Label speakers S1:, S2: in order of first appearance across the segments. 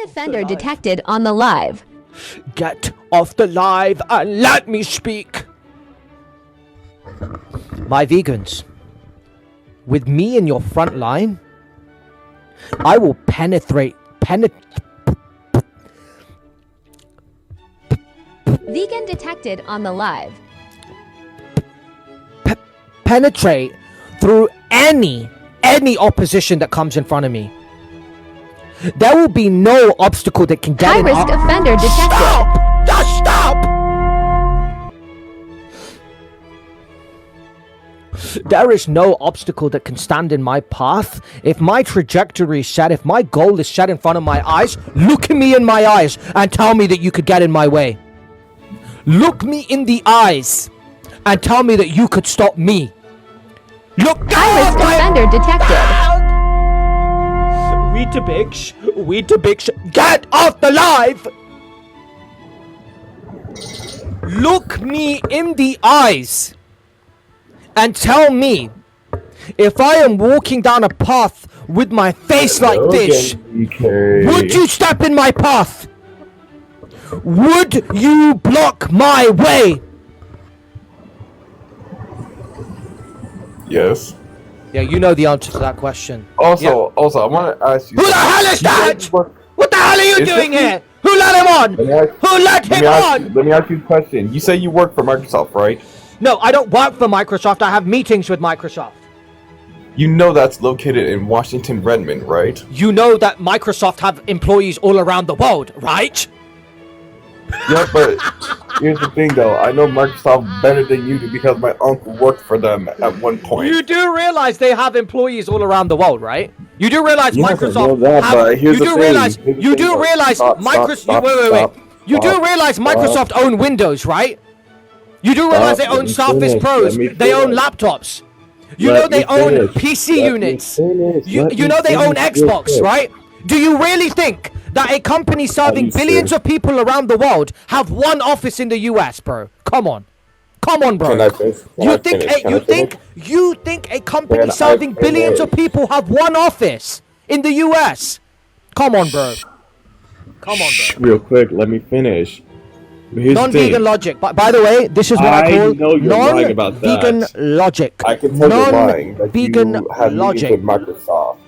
S1: offender detected on the live.
S2: Get off the live and let me speak. My vegans, with me in your front line, I will penetrate.
S1: Vegan detected on the live.
S2: Penetrate through any opposition that comes in front of me. There will be no obstacle that can get in.
S1: High-risk offender detected.
S2: Stop! Just stop! There is no obstacle that can stand in my path. If my trajectory is set, if my goal is set in front of my eyes, look at me in my eyes and tell me that you could get in my way. Look me in the eyes and tell me that you could stop me. Look.
S1: High-risk offender detected.
S2: Weetabix, get off the live! Look me in the eyes and tell me if I am walking down a path with my face like this, would you step in my path? Would you block my way?
S3: Yes.
S2: Yeah, you know the answer to that question.
S3: Also, I want to ask you.
S2: Who the hell is that? What the hell are you doing here? Who let him on? Who let him on?
S3: Let me ask you a question. You say you work for Microsoft, right?
S2: No, I don't work for Microsoft. I have meetings with Microsoft.
S3: You know that's located in Washington, Redmond, right?
S2: You know that Microsoft have employees all around the world, right?
S3: Yeah, but here's the thing, though. I know Microsoft better than you do because my uncle worked for them at one point.
S2: You do realize they have employees all around the world, right? You do realize Microsoft
S3: I know that, but here's the thing.
S2: You do realize Microsoft. Wait. You do realize Microsoft own Windows, right? You do realize they own Surface Pros. They own laptops. You know they own PC units. You know they own Xbox, right? Do you really think that a company serving billions of people around the world have one office in the US, bro? Come on, bro. You think a company serving billions of people have one office in the US? Come on, bro.
S3: Real quick, let me finish.
S2: Non-vegan logic. By the way, this is what I call non-vegan logic.
S3: I can tell you're lying.
S2: Non-vegan logic.
S3: With Microsoft.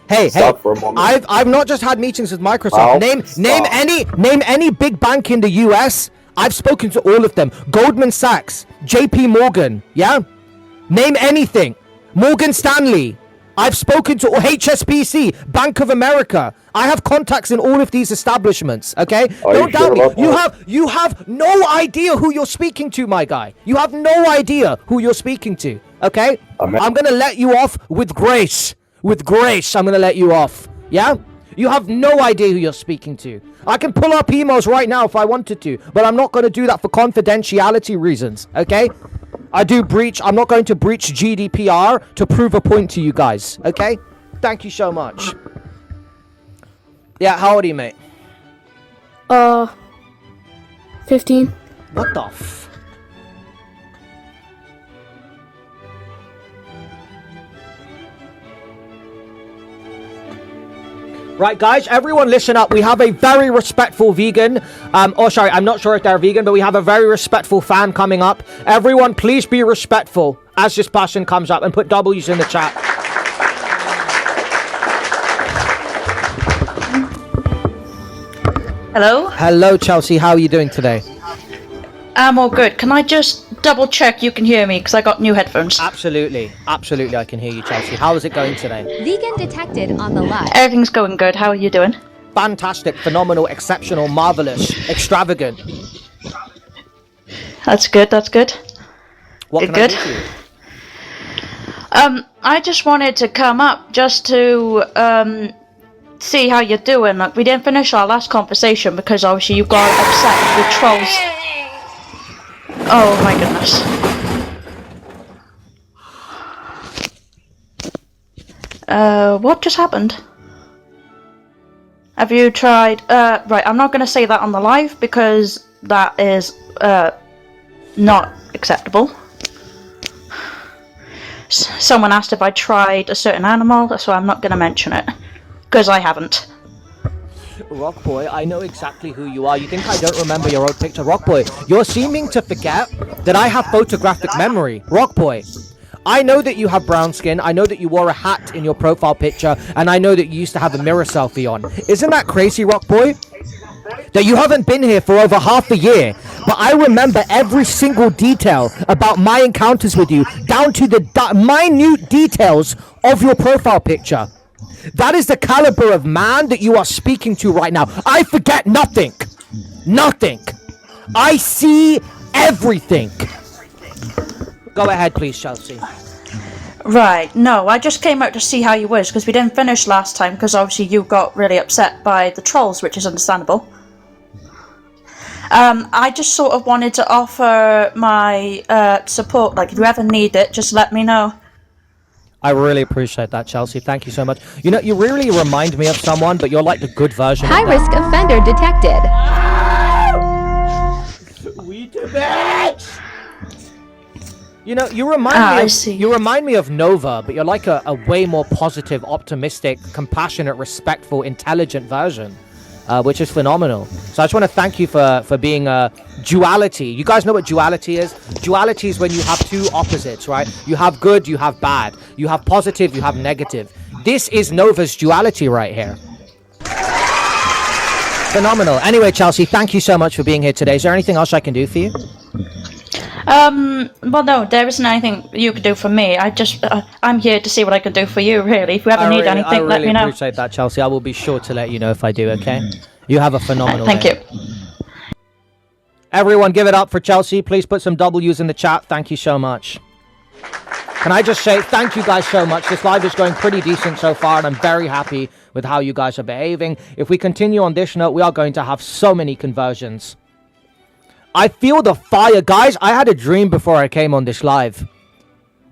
S2: Hey, I've not just had meetings with Microsoft. Name any big bank in the US. I've spoken to all of them. Goldman Sachs, JP Morgan, yeah? Name anything. Morgan Stanley. I've spoken to HSBC, Bank of America. I have contacts in all of these establishments, okay? Don't doubt me. You have no idea who you're speaking to, my guy. You have no idea who you're speaking to, okay? I'm going to let you off with grace. With grace, I'm going to let you off. Yeah? You have no idea who you're speaking to. I can pull up emails right now if I wanted to, but I'm not going to do that for confidentiality reasons, okay? I'm not going to breach GDPR to prove a point to you guys, okay? Thank you so much. Yeah, how old are you, mate?
S4: 15.
S2: What the f... Right, guys, everyone listen up. We have a very respectful vegan. I'm not sure if they're vegan, but we have a very respectful fan coming up. Everyone, please be respectful as this person comes up and put W's in the chat.
S5: Hello?
S2: Hello, Chelsea. How are you doing today?
S5: I'm all good. Can I just double check you can hear me because I got new headphones?
S2: Absolutely, I can hear you, Chelsea. How is it going today?
S1: Vegan detected on the live.
S5: Everything's going good. How are you doing?
S2: Fantastic, phenomenal, exceptional, marvelous, extravagant.
S5: That's good.
S2: What can I do for you?
S5: I just wanted to come up just to see how you're doing. Like, we didn't finish our last conversation because obviously you got upset with trolls. Oh my goodness. What just happened? Have you tried, right, I'm not gonna say that on the live because that is, not acceptable. Someone asked if I tried a certain animal, so I'm not gonna mention it. Because I haven't.
S2: Rock Boy, I know exactly who you are. You think I don't remember your old picture? Rock Boy, you're seeming to forget that I have photographic memory. Rock Boy, I know that you have brown skin. I know that you wore a hat in your profile picture. And I know that you used to have a mirror selfie on. Isn't that crazy, Rock Boy? That you haven't been here for over half a year. But I remember every single detail about my encounters with you, down to the minute details of your profile picture. That is the caliber of man that you are speaking to right now. I forget nothing. Nothing. I see everything. Go ahead, please, Chelsea.
S5: Right, no, I just came out to see how you was, because we didn't finish last time, because obviously you got really upset by the trolls, which is understandable. I just sort of wanted to offer my support, like, if you ever need it, just let me know.
S2: I really appreciate that, Chelsea. Thank you so much. You know, you really remind me of someone, but you're like the good version of
S1: High-risk offender detected.
S2: Sweet bitch! You know, you remind me of Nova, but you're like a way more positive, optimistic, compassionate, respectful, intelligent version, which is phenomenal. So I just want to thank you for being duality. You guys know what duality is? Duality is when you have two opposites, right? You have good, you have bad. You have positive, you have negative. This is Nova's duality right here. Phenomenal. Anyway, Chelsea, thank you so much for being here today. Is there anything else I can do for you?
S5: Well, no, there isn't anything you could do for me. I'm here to see what I can do for you, really. If you ever need anything, let me know.
S2: I really appreciate that, Chelsea. I will be sure to let you know if I do, okay? You have a phenomenal
S5: Thank
S2: day.
S5: you.
S2: Everyone, give it up for Chelsea. Please put some W's in the chat. Thank you so much. Can I just say thank you guys so much. This live is going pretty decent so far, and I'm very happy with how you guys are behaving. If we continue on this note, we are going to have so many conversions. I feel the fire. Guys, I had a dream before I came on this live.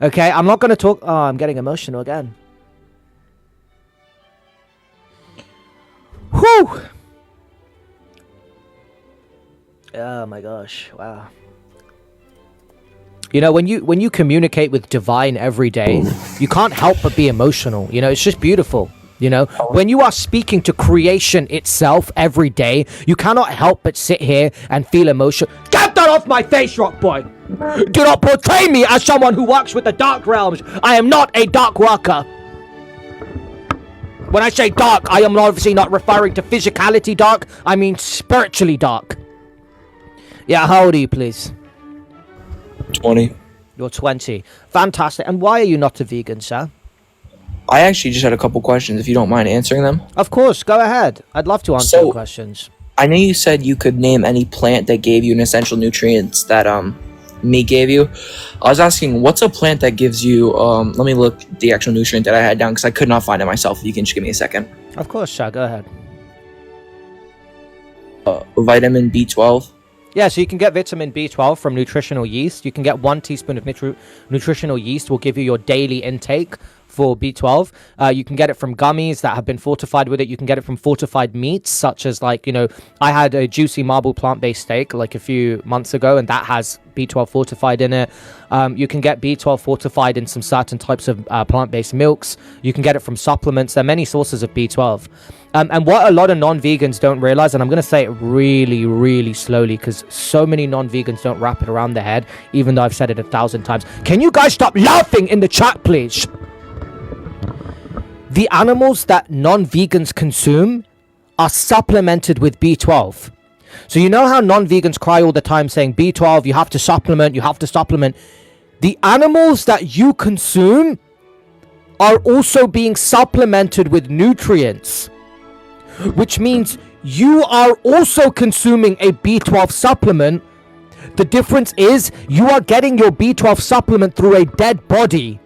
S2: Okay, I'm not going to talk. Oh, I'm getting emotional again. Whew. Oh my gosh. Wow. You know, when you communicate with Divine every day, you can't help but be emotional. You know, it's just beautiful. You know, when you are speaking to creation itself every day, you cannot help but sit here and feel emotion. Get that off my face, Rock Boy! Do not portray me as someone who works with the Dark Realms. I am not a dark worker. When I say dark, I am obviously not referring to physicality dark. I mean spiritually dark. Yeah, how old are you, please?
S6: 20.
S2: You're 20. Fantastic. And why are you not a vegan, sir?
S6: I actually just had a couple questions, if you don't mind answering them.
S2: Of course, go ahead. I'd love to answer your questions.
S6: I know you said you could name any plant that gave you an essential nutrients that meat gave you. I was asking, what's a plant that gives you, let me look the actual nutrient that I had down, because I could not find it myself. If you can just give me a second.
S2: Of course, sir, go ahead.
S6: Vitamin B12.
S2: Yeah, so you can get vitamin B12 from nutritional yeast. You can get 1 teaspoon of nutritional yeast will give you your daily intake for B12. You can get it from gummies that have been fortified with it. You can get it from fortified meats, such as, like, you know, I had a juicy marble plant-based steak like a few months ago, and that has B12 fortified in it. You can get B12 fortified in some certain types of plant-based milks. You can get it from supplements. There are many sources of B12. And what a lot of non-vegans don't realize, and I'm going to say it really, really slowly, because so many non-vegans don't wrap it around their head, even though I've said it 1,000 times. Can you guys stop laughing in the chat, please? The animals that non-vegans consume are supplemented with B12. So you know how non-vegans cry all the time saying, B12, you have to supplement, you have to supplement. The animals that you consume are also being supplemented with nutrients, which means you are also consuming a B12 supplement. The difference is you are getting your B12 supplement through a dead body,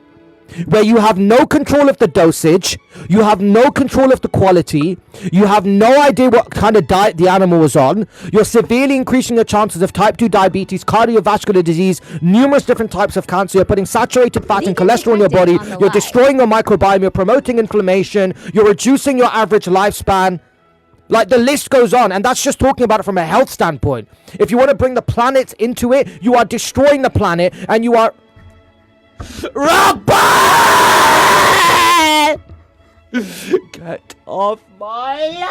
S2: where you have no control of the dosage, you have no control of the quality, you have no idea what kind of diet the animal was on. You're severely increasing your chances of type 2 diabetes, cardiovascular disease, numerous different types of cancer. You're putting saturated fat and cholesterol in your body. You're destroying your microbiome. You're promoting inflammation. You're reducing your average lifespan. Like, the list goes on, and that's just talking about it from a health standpoint. If you want to bring the planet into it, you are destroying the planet, and you are... Robert! Get off my land!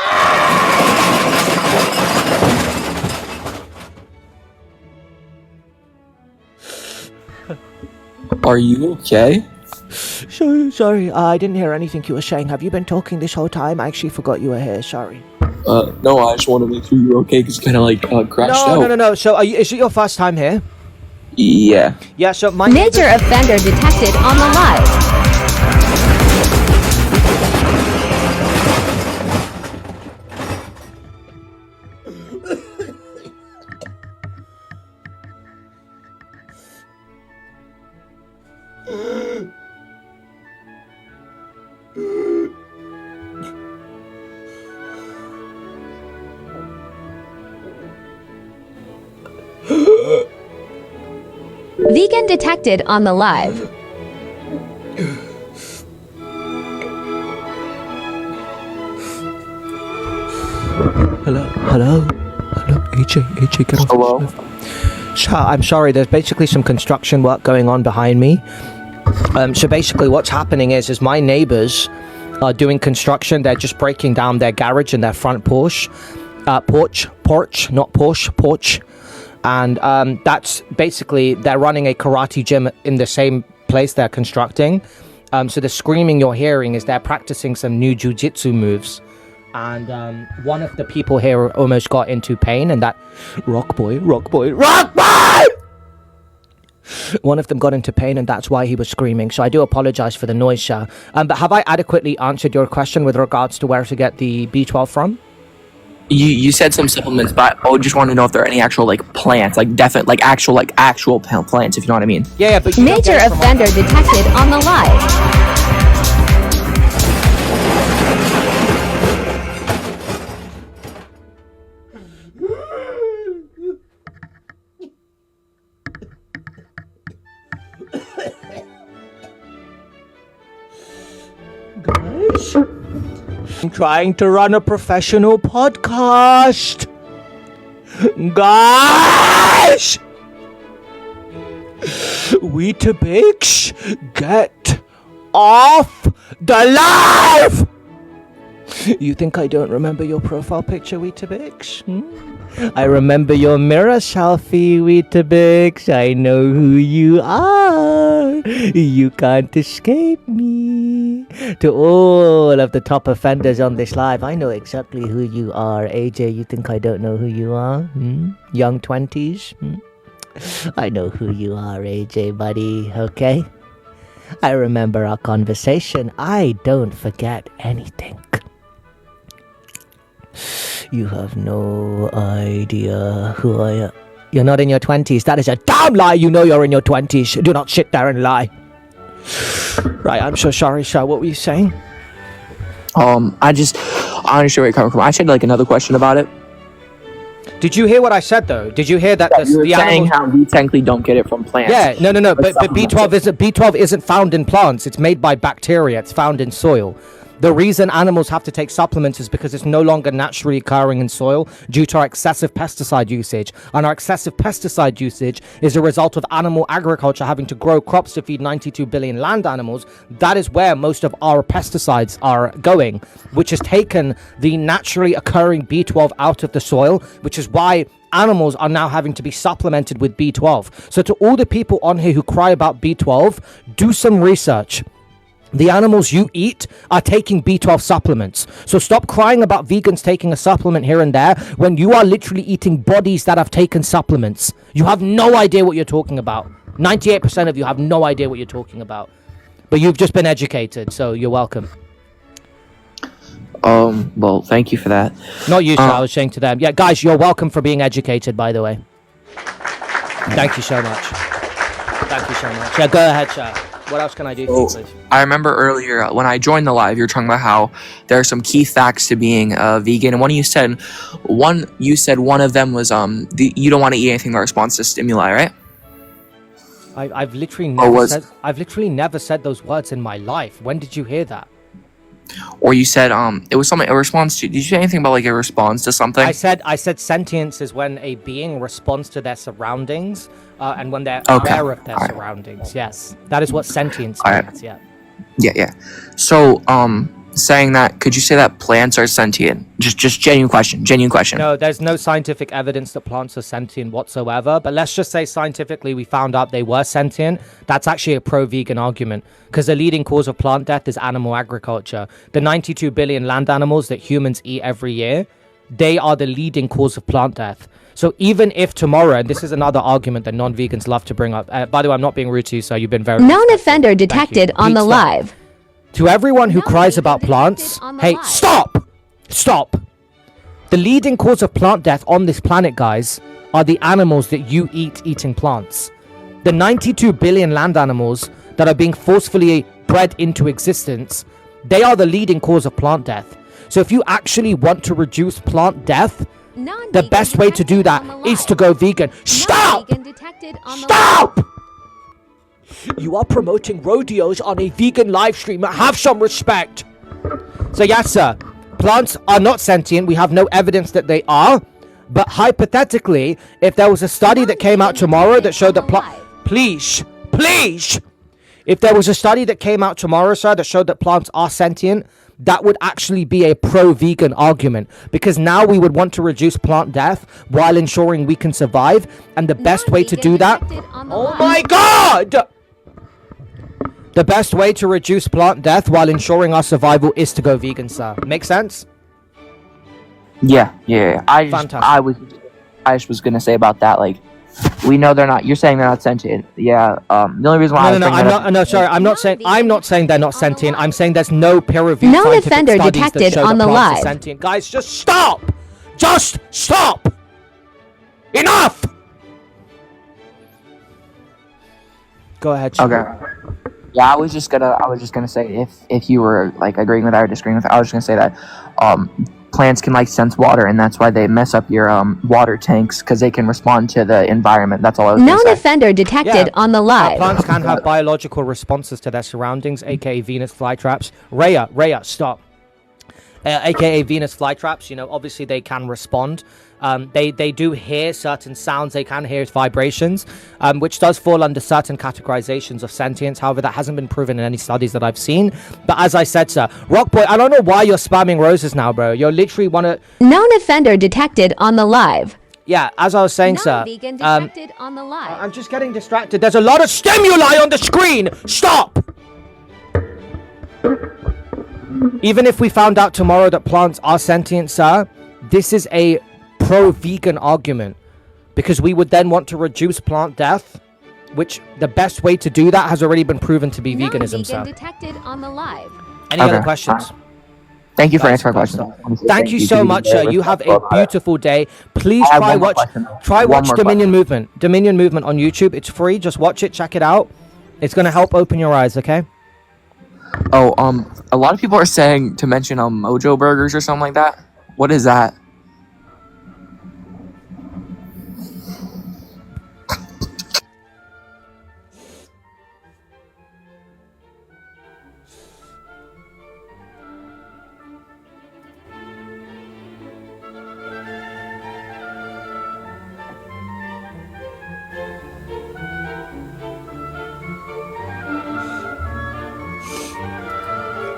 S6: Are you okay?
S2: Sorry, I didn't hear anything you were saying. Have you been talking this whole time? I actually forgot you were here. Sorry.
S6: No, I just want to make sure you're okay because you kind of like crashed out.
S2: No. So, is it your first time here?
S6: Yeah.
S2: Yeah. So my
S1: Major offender detected on the live. Vegan detected on the live.
S2: Hello, AJ, get off.
S6: Hello?
S2: I'm sorry, there's basically some construction work going on behind me. So basically what's happening is my neighbors are doing construction. They're just breaking down their garage and their front porch. Porch. And that's basically, they're running a karate gym in the same place they're constructing. So the screaming you're hearing is they're practicing some new jiu-jitsu moves. And one of the people here almost got into pain, and that rock boy! One of them got into pain, and that's why he was screaming. So I do apologize for the noise, sir. But have I adequately answered your question with regards to where to get the B12 from?
S6: You said some supplements, but I just want to know if there are any actual like plants, like definite, like actual plants, if you know what I mean.
S2: Yeah, but
S1: Major offender detected on the live.
S2: Guys, I'm trying to run a professional podcast. Guys! Weetabix, get off the live! You think I don't remember your profile picture, Weetabix? I remember your mirror selfie, Weetabix. I know who you are. You can't escape me. To all of the top offenders on this live, I know exactly who you are. AJ, you think I don't know who you are? Young 20s? I know who you are, AJ, buddy, okay? I remember our conversation. I don't forget anything. You have no idea who I am. You're not in your 20s. That is a damn lie. You know you're in your 20s. Do not sit there and lie. Right, I'm so sorry, sir. What were you saying?
S6: I understand where you're coming from. I said like another question about it.
S2: Did you hear what I said though? Did you hear that
S6: You were
S2: the
S6: saying
S2: animals...
S6: how we technically don't get it from plants.
S2: Yeah, no. But B12 isn't found in plants. It's made by bacteria. It's found in soil. The reason animals have to take supplements is because it's no longer naturally occurring in soil due to our excessive pesticide usage. And our excessive pesticide usage is a result of animal agriculture having to grow crops to feed 92 billion land animals. That is where most of our pesticides are going, which has taken the naturally occurring B12 out of the soil, which is why animals are now having to be supplemented with B12. So to all the people on here who cry about B12, do some research. The animals you eat are taking B12 supplements. So stop crying about vegans taking a supplement here and there when you are literally eating bodies that have taken supplements. You have no idea what you're talking about. 98% of you have no idea what you're talking about. But you've just been educated, so you're welcome.
S6: Well, thank you for that.
S2: Not you, sir. I was saying to them. Yeah, guys, you're welcome for being educated, by the way. Thank you so much. Thank you so much. Yeah, go ahead, sir. What else can I do for you, please?
S6: I remember earlier when I joined the live, you were talking about how there are some key facts to being vegan, and one of them was you don't want to eat anything that responds to stimuli, right?
S2: I've literally never said those words in my life. When did you hear that?
S6: Or you said it was something it responds to. Did you say anything about like it responds to something?
S2: I said sentience is when a being responds to their surroundings, and when they're aware of their surroundings. Yes, that is what sentience means. Yeah.
S6: Yeah. So saying that, could you say that plants are sentient? Just genuine question.
S2: No, there's no scientific evidence that plants are sentient whatsoever. But let's just say scientifically we found out they were sentient. That's actually a pro-vegan argument, because the leading cause of plant death is animal agriculture. The 92 billion land animals that humans eat every year, they are the leading cause of plant death. So even if tomorrow, and this is another argument that non-vegans love to bring up. By the way, I'm not being rude to you, so you've been very
S1: Known offender detected on the
S2: Stop.
S1: live.
S2: To everyone who
S1: No,
S2: cries
S1: you
S2: about
S1: detected
S2: plants,
S1: on the
S2: hey,
S1: live.
S2: stop! The leading cause of plant death on this planet, guys, are the animals that you eat eating plants. The 92 billion land animals that are being forcefully bred into existence, they are the leading cause of plant death. So if you actually want to reduce plant death, the best way to do that is to go vegan. Stop! Stop! You are promoting rodeos on a vegan live stream. Have some respect. So yes, sir. Plants are not sentient. We have no evidence that they are. But hypothetically, if there was a study that came out tomorrow that showed that please. If there was a study that came out tomorrow, sir, that showed that plants are sentient, that would actually be a pro-vegan argument, because now we would want to reduce plant death while ensuring we can survive, and the best way to do that, oh my god, the best way to reduce plant death while ensuring our survival is to go vegan, sir. Make sense?
S6: Yeah. I just was gonna say about that, like, we know they're not. You're saying they're not sentient. Yeah. The only reason why
S2: I'm not saying they're not sentient. I'm saying there's no peer-reviewed
S1: Known
S2: scientific
S1: offender
S2: studies that
S1: detected
S2: show
S1: on
S2: that
S1: the
S2: plants are
S1: live.
S2: sentient. Guys, just stop! Just stop! Enough! Go ahead. Sean.
S6: Okay. Yeah, I was just gonna say, if you were like agreeing with that or disagreeing with that, I was just gonna say that plants can like sense water, and that's why they mess up your water tanks, because they can respond to the environment. That's all I was gonna
S1: Known
S6: say.
S1: offender detected on the live.
S2: Plants can have biological responses to their surroundings, aka Venus flytraps. Rhea, stop. AKA Venus flytraps, you know, obviously they can respond. They do hear certain sounds, they can hear vibrations, which does fall under certain categorizations of sentience. However, that hasn't been proven in any studies that I've seen. But as I said, sir, Rockboy, I don't know why you're spamming roses now, bro. You're literally
S1: Known offender detected on the live.
S2: Yeah, as I was saying, sir.
S1: Vegan detected on the live.
S2: I'm just getting distracted. There's a lot of stimuli on the screen. Stop! Even if we found out tomorrow that plants are sentient, sir, this is a pro-vegan argument, because we would then want to reduce plant death, which the best way to do that has already been proven to be veganism, sir.
S1: Detected on the live.
S2: Any other questions?
S6: Thank you for answering my question.
S2: Thank you so much, sir. You have a beautiful day. Please try watch Dominion Movement. Dominion Movement on YouTube. It's free. Just watch it. Check it out. It's gonna help open your eyes. Okay.
S6: Oh, a lot of people are saying to mention Mojo Burgers or something like that. What is that?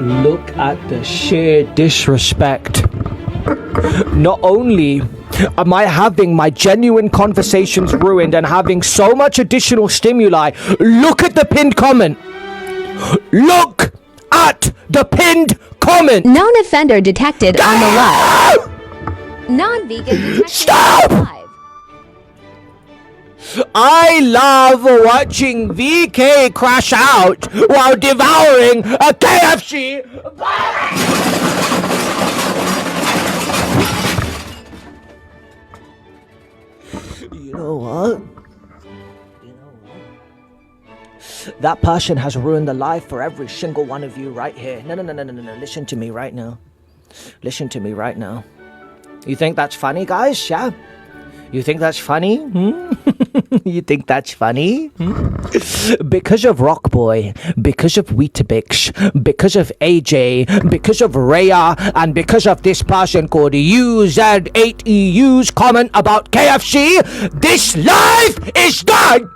S2: Look at the sheer disrespect. Not only am I having my genuine conversations ruined and having so much additional stimuli, look at the pinned comment. Look at the pinned comment.
S1: Known offender detected on the live. Non-vegan detected
S2: Stop!
S1: on the live.
S2: I love watching VK crash out while devouring a KFC. You know what? That person has ruined the life for every single one of you right here. No. Listen to me right now. Listen to me right now. You think that's funny, guys? Yeah? You think that's funny? You think that's funny? Because of Rockboy, because of Weetabix, because of AJ, because of Rhea, and because of this person called UZ8EU's comment about KFC, this live is done!